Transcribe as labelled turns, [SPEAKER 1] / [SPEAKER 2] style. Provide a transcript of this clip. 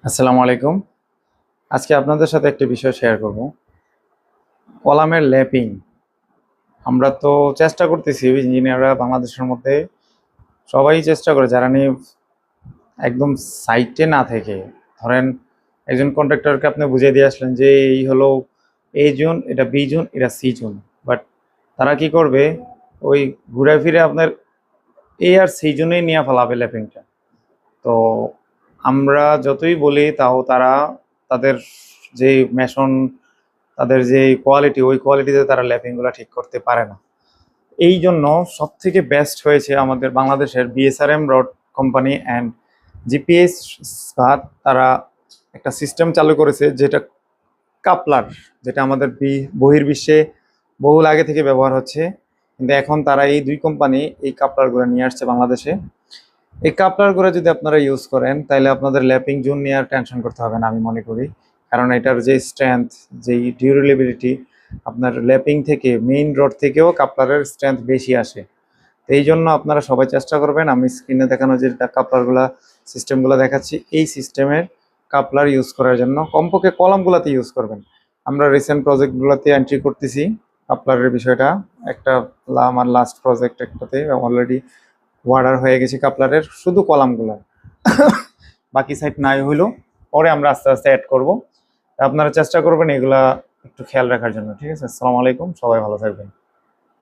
[SPEAKER 1] আসসালামু আলাইকুম। আজকে আপনাদের সাথে একটি বিষয় শেয়ার করব। কলামের ল্যাপিং। আমরা তো চেষ্টা করতেছি ইঞ্জিনিয়াররা বাংলাদেশের মধ্যে সবাই চেষ্টা করে যারা নিয়ে একদম সাইটে না থেকে ধরেন একজন কন্ট্রাক্টরকে আপনি বুঝিয়ে দিয়ে আসলেন যে এই হলো এই জোন, এটা বি জোন, এটা সি জোন। বাট তারা কি করবে, ওই ঘুরে ফিরে আপনার এ আর সি জোনেই নিয়ে ফেলাবে ল্যাপিংটা। তো আমরা যতই বলি তাও তারা তাদের যে মেশন, তাদের যে কোয়ালিটি, ওই কোয়ালিটিতে তারা ল্যাপিংগুলো ঠিক করতে পারে না। এই জন্য সব থেকে বেস্ট হয়েছে আমাদের বাংলাদেশের BSRM rod company and GPS Ispat. তারা একটা সিস্টেম চালু করেছে যেটা কাপলার, যেটা আমাদের বহির্বিশ্বে বহুল আগে থেকে ব্যবহার হচ্ছে, কিন্তু এখন তারা এই দুই কোম্পানি এই কাপলারগুলো নিয়ে আসছে বাংলাদেশে। এই কাপলারগুলো যদি আপনারা ইউজ করেন তাহলে আপনাদের ল্যাপিং জোন নিয়ে আর টেনশন করতে হবে না আমি মনে করি। কারণ এটার যে স্ট্রেংথ, যেই ডিউরেবিলিটি, আপনার ল্যাপিং থেকে মেইন রড থেকেও কাপলারের স্ট্রেংথ বেশি আসে। তো এই জন্য আপনারা সবাই চেষ্টা করবেন, আমি স্ক্রিনে দেখানো যে কাপলারগুলা সিস্টেমগুলো দেখাচ্ছি এই সিস্টেমের কাপলার ইউজ করার জন্য কমপক্ষে কলামগুলোতে ইউজ করবেন। আমরা রিসেন্ট প্রজেক্টগুলোতে এন্ট্রি করতেছি কাপলারের বিষয়টা। একটা আমার লাস্ট প্রজেক্ট একটাতে অলরেডি অর্ডার হয়ে গেছে কাপলারের শুধু কলামগুলো, বাকি সাইড নাই হইলো পরে আমরা আস্তে আস্তে অ্যাড করব। আপনারা চেষ্টা করবেন এগুলা একটু খেয়াল রাখার জন্য। ঠিক আছে, আসসালামু আলাইকুম, সবাই ভালো থাকবেন।